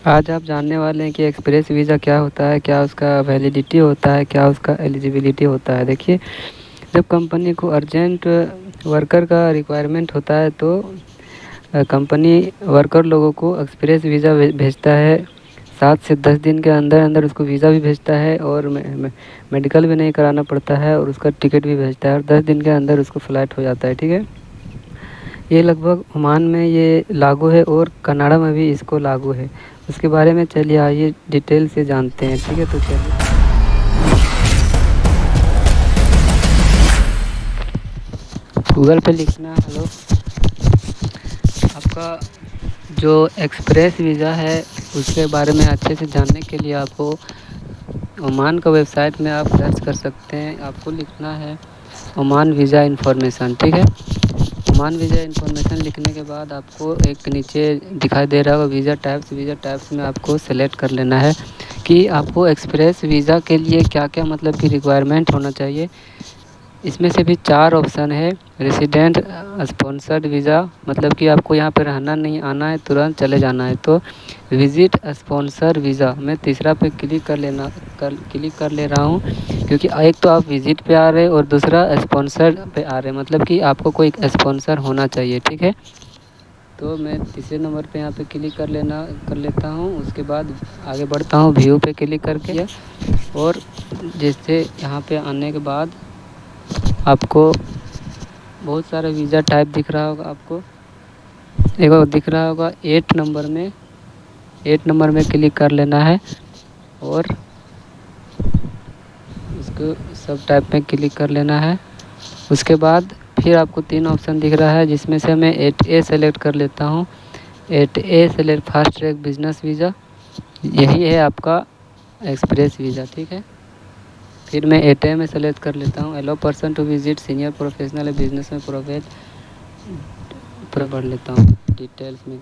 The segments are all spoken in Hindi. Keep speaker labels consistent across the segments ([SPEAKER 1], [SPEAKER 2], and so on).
[SPEAKER 1] आज आप जानने वाले हैं कि एक्सप्रेस वीज़ा क्या होता है, क्या उसका वैलिडिटी होता है, क्या उसका एलिजिबिलिटी होता है। देखिए, जब कंपनी को अर्जेंट वर्कर का रिक्वायरमेंट होता है तो कंपनी वर्कर लोगों को एक्सप्रेस वीज़ा भेजता है। 7 से 10 दिन के अंदर अंदर उसको वीज़ा भी भेजता है और मेडिकल भी नहीं कराना पड़ता है और उसका टिकट भी भेजता है और 10 दिन के अंदर उसको फ़्लाइट हो जाता है। ठीक है, ये लगभग ओमान में ये लागू है और कनाडा में भी इसको लागू है। उसके बारे में चलिए आइए डिटेल से जानते हैं। ठीक है, तो चलिए गूगल पे लिखना हेलो। आपका जो एक्सप्रेस वीज़ा है उसके बारे में अच्छे से जानने के लिए आपको ओमान का वेबसाइट में आप सर्च कर सकते हैं। आपको लिखना है ओमान वीज़ा इन्फॉर्मेशन। ठीक है, ओमान वीज़ा इन्फॉर्मेशन लिखने के बाद आपको एक नीचे दिखाई दे रहा होगा वीज़ा टाइप्स में आपको सेलेक्ट कर लेना है कि आपको एक्सप्रेस वीज़ा के लिए क्या क्या मतलब कि रिक्वायरमेंट होना चाहिए। इसमें से भी 4 ऑप्शन है। रेसिडेंट स्पॉन्सर्ड वीज़ा, मतलब कि आपको यहाँ पे रहना नहीं, आना है, तुरंत चले जाना है। तो विजिट स्पॉन्सर वीज़ा मैं तीसरा पे क्लिक कर ले रहा हूँ, क्योंकि एक तो आप विजिट पे आ रहे हैं और दूसरा स्पॉन्सर पे आ रहे हैं, मतलब कि आपको कोई स्पॉन्सर होना चाहिए। ठीक है, तो मैं तीसरे नंबर पे यहाँ पे क्लिक कर लेता हूँ। उसके बाद आगे बढ़ता हूँ, व्यू पे क्लिक करके और जैसे यहाँ पे आने के बाद आपको बहुत सारा वीज़ा टाइप दिख रहा होगा। आपको एक और दिख रहा होगा 8 नंबर में क्लिक कर लेना है और उसको सब टाइप में क्लिक कर लेना है। उसके बाद फिर आपको 3 ऑप्शन दिख रहा है, जिसमें से मैं 8A सेलेक्ट कर लेता हूँ। 8A select fast track business visa, यही है आपका एक्सप्रेस वीज़ा। ठीक है, फिर मैं 8A में सेलेक्ट कर लेता हूँ। Allow person to visit senior professional business में प्रोफेट पढ़ लेता हूँ डिटेल्स में।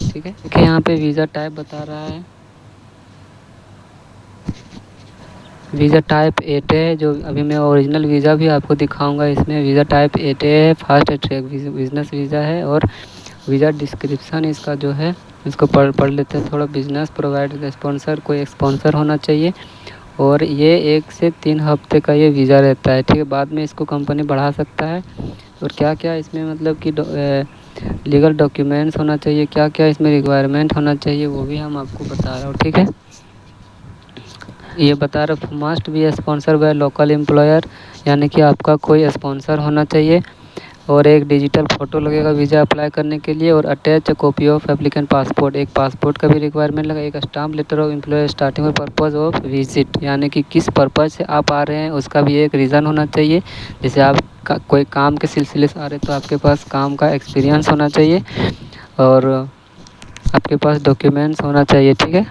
[SPEAKER 1] ठीक है, देखिए यहाँ पे वीज़ा टाइप बता रहा है, वीज़ा टाइप 8A है। जो अभी मैं ओरिजिनल वीज़ा भी आपको दिखाऊंगा। इसमें वीज़ा टाइप 8A है, फास्ट ट्रैक बिजनेस वीज़ा है। और वीज़ा डिस्क्रिप्शन इसका जो है इसको पढ़ लेते हैं थोड़ा। बिजनेस प्रोवाइड स्पॉन्सर, कोई स्पॉन्सर होना चाहिए और ये 1 से 3 हफ्ते का ये वीज़ा रहता है। ठीक है, बाद में इसको कंपनी बढ़ा सकता है। और क्या क्या इसमें मतलब कि लीगल डॉक्यूमेंट्स होना चाहिए, क्या क्या इसमें रिक्वायरमेंट होना चाहिए, वो भी हम आपको बता रहा हूँ। ठीक है, ये बता रहा must be sponsor by local employer, यानी कि आपका कोई स्पॉन्सर होना चाहिए। और एक डिजिटल फ़ोटो लगेगा वीज़ा अप्लाई करने के लिए। और attach copy of applicant passport, एक पासपोर्ट का भी रिक्वायरमेंट लगा। एक stamp letter of employ starting में पर्पज़ ऑफ विजिट, यानी कि किस पर्पज़ से आप आ रहे हैं उसका भी एक रीज़न होना चाहिए। जैसे आप कोई काम के सिलसिले से आ रहे हैं तो आपके पास काम का एक्सपीरियंस होना चाहिए और आपके पास डॉक्यूमेंट्स होना चाहिए। ठीक है,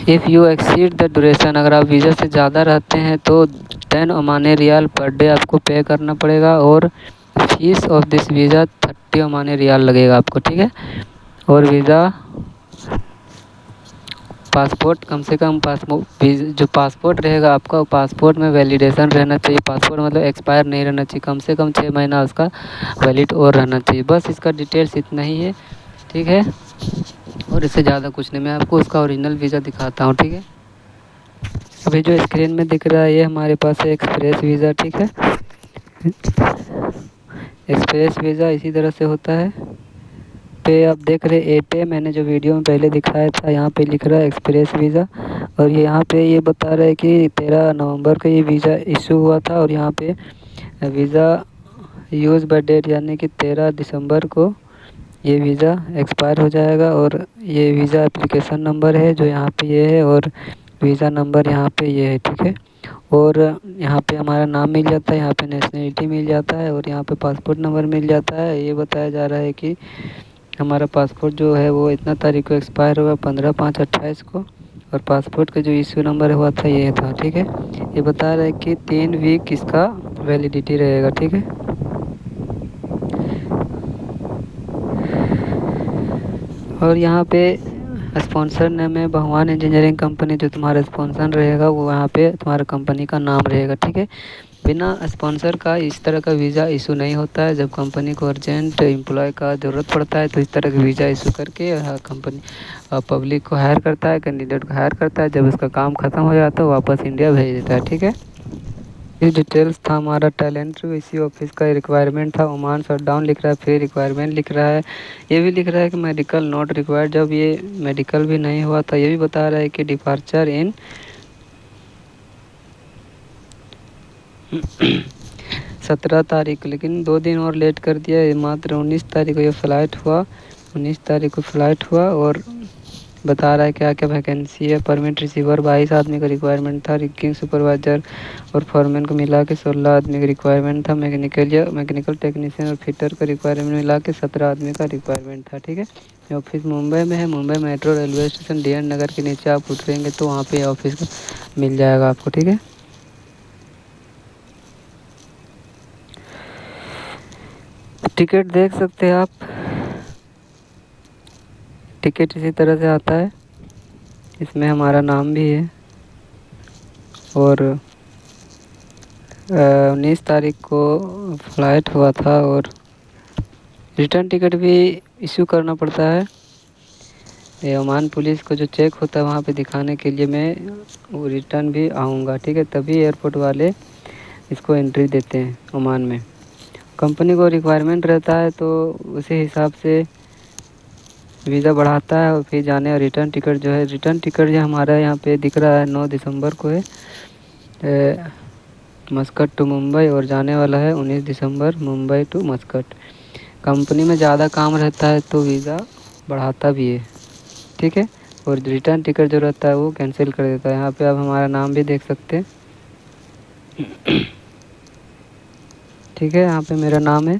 [SPEAKER 1] if you exceed the duration, अगर आप वीज़ा से ज़्यादा रहते हैं तो 10 ओमानी रियाल पर डे आपको पे करना पड़ेगा और fees of this visa 30 Omani riyal लगेगा आपको। ठीक है, और वीज़ा पासपोर्ट कम से कम जो पासपोर्ट रहेगा आपका, पासपोर्ट में वैलिडेशन रहना चाहिए। पासपोर्ट मतलब एक्सपायर नहीं रहना चाहिए, कम से कम 6 महीना उसका वैलिड और रहना चाहिए। बस इसका डिटेल्स इतना ही है। ठीक है, और इससे ज़्यादा कुछ नहीं। मैं आपको उसका ओरिजिनल वीज़ा दिखाता हूँ। ठीक है, अभी जो स्क्रीन में दिख रहा है ये हमारे पास है एक्सप्रेस वीज़ा। ठीक है, एक्सप्रेस वीज़ा इसी तरह से होता है। पे आप देख रहे 8A, मैंने जो वीडियो में पहले दिखाया था यहाँ पे लिख रहा है एक्सप्रेस वीज़ा। और ये यहाँ पे ये बता रहा है कि 13 नवंबर को ये वीज़ा इशू हुआ था और यहाँ पे वीज़ा यूज़ बाय डेट, यानी कि 13 दिसंबर को ये वीज़ा एक्सपायर हो जाएगा। और ये वीज़ा एप्लीकेशन नंबर है जो यहाँ पे ये है और वीज़ा नंबर यहाँ पे ये है। ठीक है, और यहाँ पे हमारा नाम मिल जाता है, यहाँ पे नेशनलिटी मिल जाता है और यहाँ पे पासपोर्ट नंबर मिल जाता है। ये बताया जा रहा है कि हमारा पासपोर्ट जो है वो इतना तारीख को एक्सपायर हुआ 15/5/28 को और पासपोर्ट का जो इश्यू नंबर हुआ था ये था। ठीक है, ये बता रहा है कि 3 वीक इसका वैलिडिटी रहेगा। ठीक है, और यहाँ पे स्पॉन्सर नेम है भगवान इंजीनियरिंग कंपनी, जो तुम्हारा स्पॉन्सर रहेगा वो यहाँ पे तुम्हारा कंपनी का नाम रहेगा। ठीक है, बिना स्पॉन्सर का इस तरह का वीज़ा इशू नहीं होता है। जब कंपनी को अर्जेंट एम्प्लॉय का ज़रूरत पड़ता है तो इस तरह का वीज़ा इशू करके कंपनी पब्लिक को हायर करता है, कैंडिडेट को हायर करता है। जब उसका काम ख़त्म हो जाता है वापस इंडिया भेज देता है। ठीक है, ये डिटेल्स था हमारा टैलेंट इसी ऑफिस का रिक्वायरमेंट था। ओमान शटडाउन लिख रहा है, फिर रिक्वायरमेंट लिख रहा है, ये भी लिख रहा है कि मेडिकल नॉट रिक्वायर्ड। जब ये मेडिकल भी नहीं हुआ था, ये भी बता रहा है कि डिपार्चर इन 17 तारीख, लेकिन 2 दिन और लेट कर दिया। ये मात्र 19 तारीख को ये फ़्लाइट हुआ, 19 तारीख को फ़्लाइट हुआ। और बता रहा है क्या क्या वैकेंसी है। परमिट रिसीवर 22 आदमी का रिक्वायरमेंट था। रिगिंग सुपरवाइज़र और फॉरमैन को मिला के 16 आदमी का रिक्वायरमेंट था। मैकेनिकल टेक्नीशियन और फिटर का रिक्वायरमेंट मिला के 17 आदमी का रिक्वायरमेंट था। ठीक है, ये ऑफिस मुंबई में है। Mumbai metro railway station DN नगर के नीचे आप उतरेंगे तो वहाँ पे ऑफिस मिल जाएगा आपको। ठीक है, टिकट देख सकते हैं आप। टिकट इसी तरह से आता है, इसमें हमारा नाम भी है। और 19 तारीख को फ़्लाइट हुआ था और रिटर्न टिकट भी इशू करना पड़ता है। ये ओमान पुलिस को जो चेक होता है वहाँ पे दिखाने के लिए मैं वो रिटर्न भी आऊँगा। ठीक है, तभी एयरपोर्ट वाले इसको एंट्री देते हैं ओमान में। कंपनी को रिक्वायरमेंट रहता है तो उसी हिसाब से वीज़ा बढ़ाता है। और फिर जाने और रिटर्न टिकट जो है, रिटर्न टिकट जो हमारा यहाँ पे दिख रहा है 9 दिसंबर को है मस्कट टू मुंबई, और जाने वाला है 19 दिसंबर मुंबई टू मस्कट। कंपनी में ज़्यादा काम रहता है तो वीज़ा बढ़ाता भी है। ठीक है, और रिटर्न टिकट जो रहता है वो कैंसिल कर देता है। यहाँ पे आप हमारा नाम भी देख सकते हैं। ठीक है, यहाँ पे मेरा नाम है।